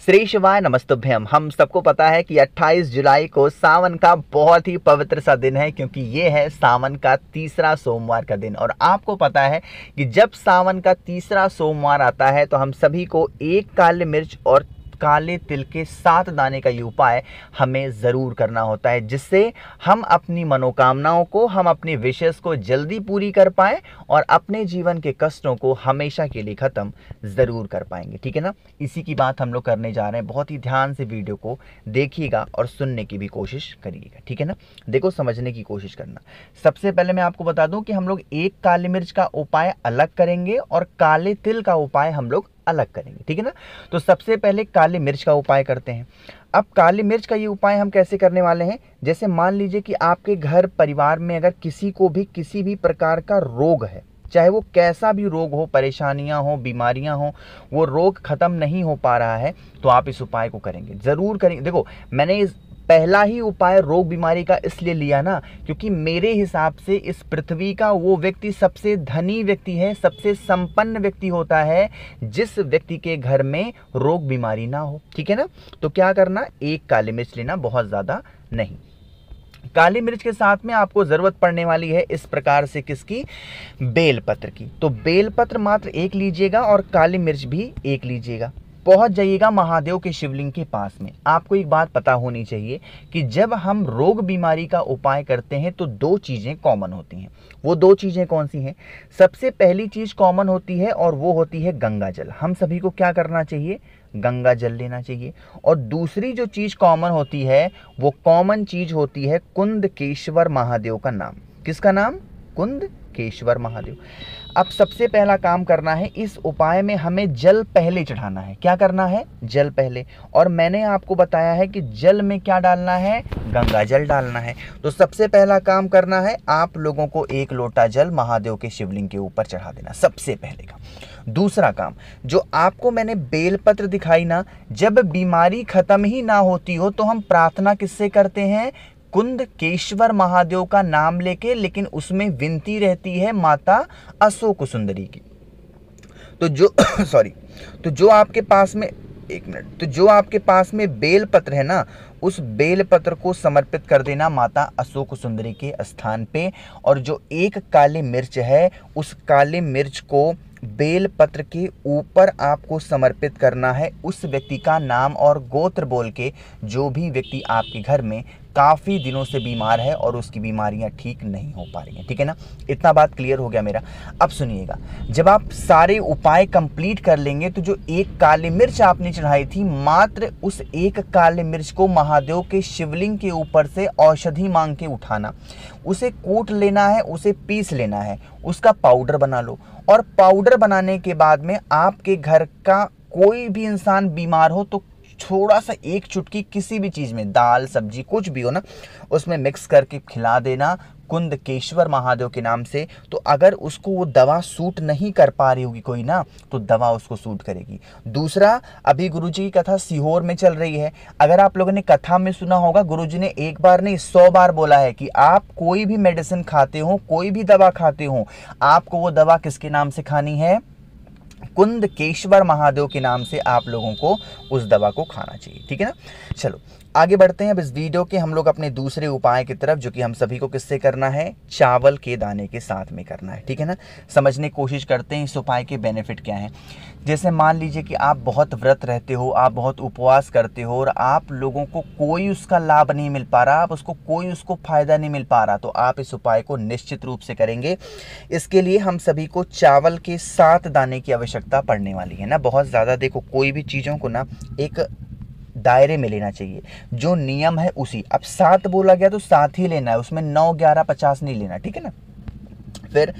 श्री शिवाय नमस्तुभ्यम। हम सबको पता है कि 28 जुलाई को सावन का बहुत ही पवित्र सा दिन है, क्योंकि ये है सावन का तीसरा सोमवार का दिन। और आपको पता है कि जब सावन का तीसरा सोमवार आता है तो हम सभी को एक काली मिर्च और काले तिल के 7 दाने का ये उपाय हमें ज़रूर करना होता है, जिससे हम अपनी मनोकामनाओं को, हम अपनी विशेष को जल्दी पूरी कर पाएँ और अपने जीवन के कष्टों को हमेशा के लिए ख़त्म ज़रूर कर पाएंगे। ठीक है ना, इसी की बात हम लोग करने जा रहे हैं। बहुत ही ध्यान से वीडियो को देखिएगा और सुनने की भी कोशिश करिएगा। ठीक है ना, देखो समझने की कोशिश करना। सबसे पहले मैं आपको बता दूं कि हम लोग एक काली मिर्च का उपाय अलग करेंगे और काले तिल का उपाय हम लोग अलग करेंगे। ठीक है ना, तो सबसे पहले काली मिर्च का उपाय करते हैं। अब काली मिर्च का ये उपाय हम कैसे करने वाले हैं, जैसे मान लीजिए कि आपके घर परिवार में अगर किसी को भी किसी भी प्रकार का रोग है, चाहे वो कैसा भी रोग हो, परेशानियां हो, बीमारियां हो, वो रोग खत्म नहीं हो पा रहा है, तो आप इस उपाय को करेंगे, ज़रूर करेंगे। देखो, मैंने इस पहला ही उपाय रोग बीमारी का इसलिए लिया ना, क्योंकि मेरे हिसाब से इस पृथ्वी का वो व्यक्ति सबसे धनी व्यक्ति है, सबसे संपन्न व्यक्ति होता है जिस व्यक्ति के घर में रोग बीमारी ना हो। ठीक है ना, तो क्या करना, एक काली मिर्च लेना, बहुत ज़्यादा नहीं। काली मिर्च के साथ में आपको ज़रूरत पड़ने वाली है इस प्रकार से, किसकी, बेलपत्र की। तो बेलपत्र मात्र एक लीजिएगा और काली मिर्च भी एक लीजिएगा। पहुंच जाइएगा महादेव के शिवलिंग के पास में। आपको एक बात पता होनी चाहिए कि जब हम रोग बीमारी का उपाय करते हैं तो 2 चीज़ें कॉमन होती हैं। वो 2 चीज़ें कौन सी हैं? सबसे पहली चीज़ कॉमन होती है और वो होती है गंगा जल। हम सभी को क्या करना चाहिए, गंगा जल लेना चाहिए। और दूसरी जो चीज़ कॉमन होती है, वो कॉमन चीज़ होती है कुंदकेश्वर महादेव का नाम। किसका नाम? कुंदकेश्वर महादेव। अब सबसे पहला काम करना है, इस उपाय में हमें जल पहले चढ़ाना है। क्या करना है? जल पहले। और मैंने आपको बताया है कि जल में क्या डालना है, गंगा जल डालना है। तो सबसे पहला काम करना है, आप लोगों को 1 लोटा जल महादेव के शिवलिंग के ऊपर चढ़ा देना, सबसे पहले का। दूसरा काम, जो आपको मैंने बेलपत्र दिखाई ना, जब बीमारी खत्म ही ना होती हो तो हम प्रार्थना किससे करते हैं, कुंदकेश्वर महादेव का नाम लेके, लेकिन उसमें विनती रहती है माता अशोक सुंदरी की। तो जो सॉरी, तो जो आपके पास में, एक मिनट, तो जो आपके पास में बेलपत्र है ना, उस बेलपत्र को समर्पित कर देना माता अशोक सुंदरी के स्थान पे। और जो एक काली मिर्च है, उस काली मिर्च को बेलपत्र के ऊपर आपको समर्पित करना है। उस व्यक्ति का नाम और गोत्र बोल के, जो भी व्यक्ति आपके घर में काफ़ी दिनों से बीमार है और उसकी बीमारियां ठीक नहीं हो पा रही हैं। ठीक है ना, इतना बात क्लियर हो गया मेरा। अब सुनिएगा, जब आप सारे उपाय कंप्लीट कर लेंगे तो जो एक काली मिर्च आपने चढ़ाई थी, मात्र उस एक काली मिर्च को महादेव के शिवलिंग के ऊपर से औषधि मांग के उठाना, उसे कूट लेना है, उसे पीस लेना है, उसका पाउडर बना लो। और पाउडर बनाने के बाद में आपके घर का कोई भी इंसान बीमार हो तो थोड़ा सा 1 चुटकी किसी भी चीज़ में, दाल सब्जी कुछ भी हो ना, उसमें मिक्स करके खिला देना कुंदकेश्वर महादेव के नाम से। तो अगर उसको वो दवा सूट नहीं कर पा रही होगी कोई ना, तो दवा उसको सूट करेगी। दूसरा, अभी गुरुजी की कथा सीहोर में चल रही है। अगर आप लोगों ने कथा में सुना होगा, गुरुजी ने एक बार नहीं 100 बार बोला है कि आप कोई भी मेडिसिन खाते हो, कोई भी दवा खाते हो, आपको वो दवा किसके नाम से खानी है, कुंदकेश्वर महादेव के नाम से आप लोगों को उस दवा को खाना चाहिए। ठीक है ना, चलो आगे बढ़ते हैं। अब इस वीडियो के हम लोग अपने दूसरे उपाय की तरफ, जो कि हम सभी को किससे करना है, चावल के दाने के साथ में करना है। ठीक है ना, समझने की कोशिश करते हैं इस उपाय के बेनिफिट क्या हैं। जैसे मान लीजिए कि आप बहुत व्रत रहते हो, आप बहुत उपवास करते हो और आप लोगों को कोई उसका लाभ नहीं मिल पा रहा, आप उसको कोई उसको फायदा नहीं मिल पा रहा, तो आप इस उपाय को निश्चित रूप से करेंगे। इसके लिए हम सभी को चावल के 7 दाने की आवश्यकता पड़ने वाली है ना, बहुत ज़्यादा। देखो, कोई भी चीज़ों को ना एक दायरे में लेना चाहिए, जो नियम है उसी। अब 7 बोला गया तो 7 ही लेना है, उसमें 9, 11, 50 नहीं लेना। ठीक है ना, फिर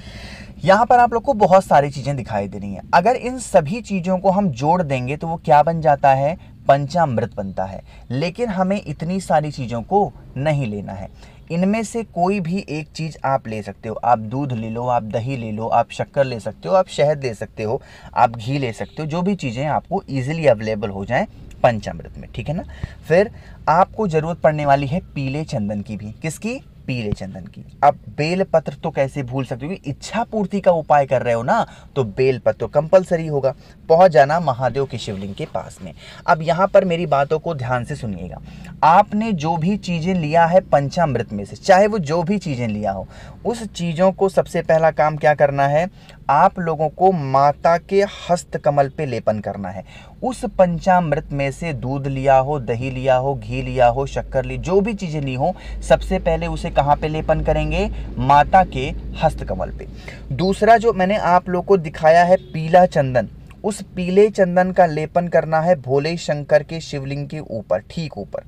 यहाँ पर आप लोग को बहुत सारी चीज़ें दिखाई दे रही हैं। अगर इन सभी चीज़ों को हम जोड़ देंगे तो वो क्या बन जाता है, पंचामृत बनता है। लेकिन हमें इतनी सारी चीज़ों को नहीं लेना है, इनमें से कोई भी एक चीज़ आप ले सकते हो। आप दूध ले लो, आप दही ले लो, आप शक्कर ले सकते हो, आप शहद ले सकते हो, आप घी ले सकते हो, जो भी चीज़ें आपको ईजिली अवेलेबल हो जाएं पंचामृत में। ठीक है ना, फिर आपको ज़रूरत पड़ने वाली है पीले चंदन की भी। किसकी? पीले चंदन की। अब बेलपत्र तो कैसे भूल सकते हो, इच्छा पूर्ति का उपाय कर रहे हो ना, तो बेलपत्र कंपलसरी होगा। पहुंच जाना महादेव के शिवलिंग के पास में। अब यहाँ पर मेरी बातों को ध्यान से सुनिएगा। आपने जो भी चीज़ें लिया है पंचामृत में से, चाहे वो जो भी चीज़ें लिया हो, उस चीज़ों को सबसे पहला काम क्या करना है, आप लोगों को माता के हस्त कमल पे लेपन करना है। उस पंचामृत में से दूध लिया हो, दही लिया हो, घी लिया हो, शक्कर ली, जो भी चीज़ें ली हो, सबसे पहले उसे कहाँ पे लेपन करेंगे, माता के हस्त कमल पे। दूसरा जो मैंने आप लोगों को दिखाया है पीला चंदन, उस पीले चंदन का लेपन करना है भोले शंकर के शिवलिंग के ऊपर, ठीक ऊपर।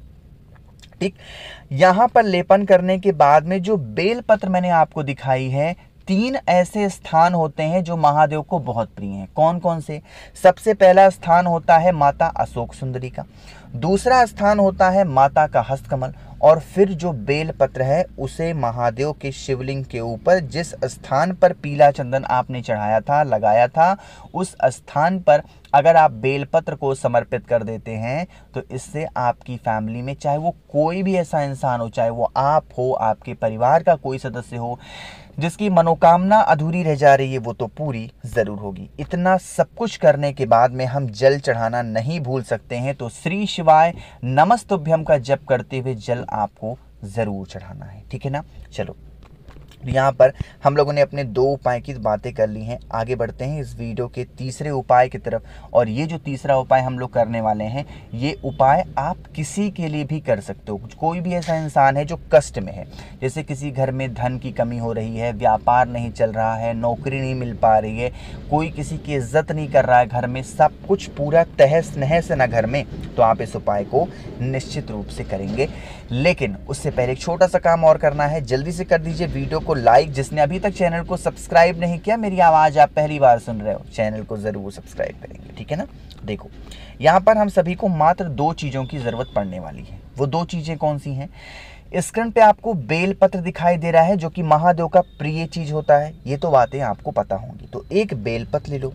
ठीक, यहां पर लेपन करने के बाद में जो बेलपत्र मैंने आपको दिखाई है, 3 ऐसे स्थान होते हैं जो महादेव को बहुत प्रिय हैं। कौन कौन से? सबसे पहला स्थान होता है माता अशोक सुंदरी का, दूसरा स्थान होता है माता का हस्तकमल, और फिर जो बेलपत्र है उसे महादेव के शिवलिंग के ऊपर जिस स्थान पर पीला चंदन आपने चढ़ाया था, लगाया था, उस स्थान पर अगर आप बेलपत्र को समर्पित कर देते हैं तो इससे आपकी फैमिली में, चाहे वो कोई भी ऐसा इंसान हो, चाहे वो आप हो, आपके परिवार का कोई सदस्य हो, जिसकी मनोकामना अधूरी रह जा रही है, वो तो पूरी जरूर होगी। इतना सब कुछ करने के बाद में हम जल चढ़ाना नहीं भूल सकते हैं, तो श्री शिवाय नमस्तुभ्यम का जप करते हुए जल आपको जरूर चढ़ाना है। ठीक है ना। चलो, यहाँ पर हम लोगों ने अपने 2 उपाय की बातें कर ली हैं। आगे बढ़ते हैं इस वीडियो के तीसरे उपाय की तरफ। और ये जो तीसरा उपाय हम लोग करने वाले हैं, ये उपाय आप किसी के लिए भी कर सकते हो। कोई भी ऐसा इंसान है जो कष्ट में है, जैसे किसी घर में धन की कमी हो रही है, व्यापार नहीं चल रहा है, नौकरी नहीं मिल पा रही है, कोई किसी की इज्जत नहीं कर रहा है, घर में सब कुछ पूरा तहस नहस है ना घर में, तो आप इस उपाय को निश्चित रूप से करेंगे। लेकिन उससे पहले एक छोटा सा काम और करना है, जल्दी से कर दीजिए वीडियो को लाइक। जिसने अभी तक चैनल को सब्सक्राइब नहीं किया, मेरी आवाज़ आप पहली बार सुन रहे हो, चैनल को ज़रूर सब्सक्राइब करेंगे। ठीक है ना। देखो, यहाँ पर हम सभी को मात्र 2 चीज़ों की ज़रूरत पड़ने वाली है। वो 2 चीज़ें कौन सी हैं? स्क्रीन पे आपको बेलपत्र दिखाई दे रहा है, जो कि महादेव का प्रिय चीज़ होता है। ये तो बातें आपको पता होंगी। तो एक बेलपत्र ले लो।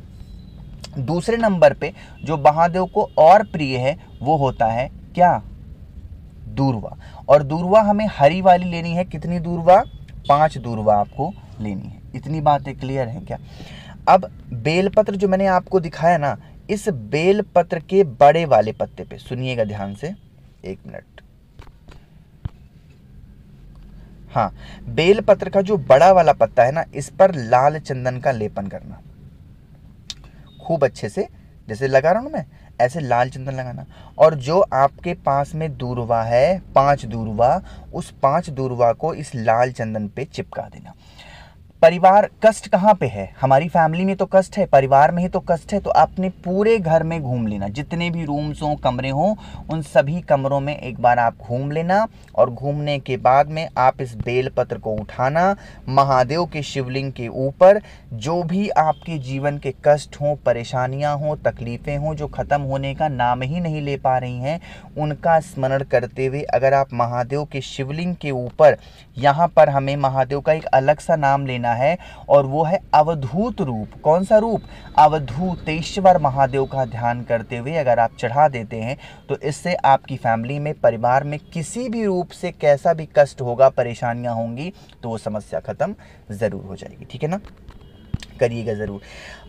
दूसरे नंबर पे जो महादेव को और प्रिय है वो होता है क्या? दूर्वा। और दूर्वा हमें हरी वाली लेनी है। कितनी दूर्वा? 5 दूर्वा आपको लेनी है। इतनी बातें क्लियर हैं क्या? अब बेलपत्र जो मैंने आपको दिखाया ना, इस बेलपत्र के बड़े वाले पत्ते पे सुनिएगा ध्यान से, 1 मिनट। हाँ, बेलपत्र का जो बड़ा वाला पत्ता है ना, इस पर लाल चंदन का लेपन करना खूब अच्छे से, जैसे लगा रहा हूं ना मैं, ऐसे लाल चंदन लगाना। और जो आपके पास में दूर्वा है, 5 दूर्वा, उस 5 दूर्वा को इस लाल चंदन पे चिपका देना। परिवार कष्ट कहाँ पे है? हमारी फैमिली में तो कष्ट है, परिवार में ही तो कष्ट है। तो आपने पूरे घर में घूम लेना, जितने भी रूम्स हों, कमरे हों, उन सभी कमरों में एक बार आप घूम लेना। और घूमने के बाद में आप इस बेलपत्र को उठाना, महादेव के शिवलिंग के ऊपर जो भी आपके जीवन के कष्ट हों, परेशानियां हों, तकलीफ़ें हों, जो ख़त्म होने का नाम ही नहीं ले पा रही हैं, उनका स्मरण करते हुए अगर आप महादेव के शिवलिंग के ऊपर, यहाँ पर हमें महादेव का एक अलग सा नाम लेना है, और वो है अवधूत रूप। कौन सा रूप? अवधूतेश्वर महादेव का ध्यान करते हुए अगर आप चढ़ा देते हैं, तो इससे आपकी फैमिली में, परिवार में किसी भी रूप से कैसा भी कष्ट होगा, परेशानियां होंगी, तो वो समस्या खत्म जरूर हो जाएगी। ठीक है ना। करिएगा ज़रूर।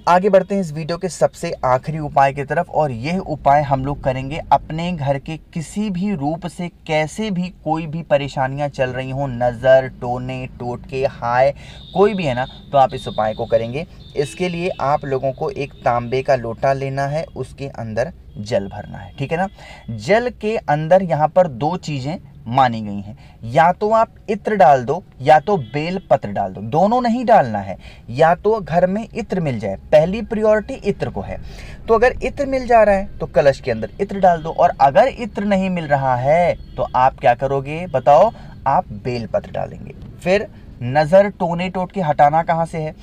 आगे बढ़ते हैं इस वीडियो के सबसे आखिरी उपाय की तरफ। और यह उपाय हम लोग करेंगे अपने घर के किसी भी रूप से, कैसे भी कोई भी परेशानियां चल रही हों, नज़र, टोने, टोटके, हाय, कोई भी है ना, तो आप इस उपाय को करेंगे। इसके लिए आप लोगों को एक तांबे का लोटा लेना है, उसके अंदर जल भरना है। ठीक है ना। जल के अंदर यहाँ पर 2 चीज़ें मानी गई हैं, या तो आप इत्र डाल दो या तो बेल पत्र डाल दो। दोनों नहीं डालना है, या तो घर में इत्र मिल जाए, पहली प्रायोरिटी इत्र को है। तो अगर इत्र मिल जा रहा है तो कलश के अंदर इत्र डाल दो, और अगर इत्र नहीं मिल रहा है तो आप क्या करोगे बताओ? आप बेल पत्र डालेंगे। फिर नज़र, टोने, टोटके हटाना कहाँ से है?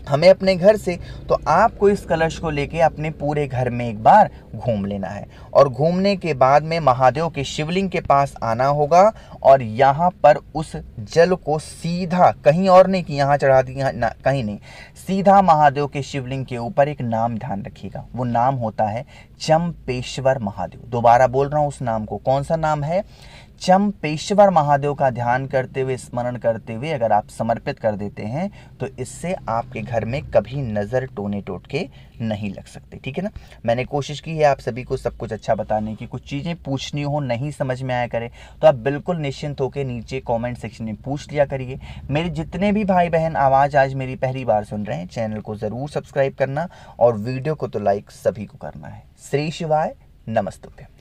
हमें अपने घर से। तो आपको इस कलश को लेके अपने पूरे घर में एक बार घूम लेना है, और घूमने के बाद में महादेव के शिवलिंग के पास आना होगा, और यहाँ पर उस जल को सीधा, कहीं और नहीं कि यहाँ चढ़ा दिया ना, कहीं नहीं, सीधा महादेव के शिवलिंग के ऊपर एक नाम ध्यान रखिएगा। वो नाम होता है चंपेश्वर महादेव। दोबारा बोल रहा हूँ उस नाम को। कौन सा नाम है? चंपेश्वर महादेव का ध्यान करते हुए, स्मरण करते हुए अगर आप समर्पित कर देते हैं तो इससे आपके घर में कभी नज़र टोने टोटके नहीं लग सकते। ठीक है ना। मैंने कोशिश की है आप सभी को सब कुछ अच्छा बताने की। कुछ चीज़ें पूछनी हो, नहीं समझ में आया करे तो आप बिल्कुल निश्चिंत होकर नीचे कमेंट सेक्शन में पूछ लिया करिए। मेरे जितने भी भाई बहन आवाज़ आज मेरी पहली बार सुन रहे हैं, चैनल को ज़रूर सब्सक्राइब करना और वीडियो को तो लाइक सभी को करना है। श्री शिवाय, नमस्तुभ्यम।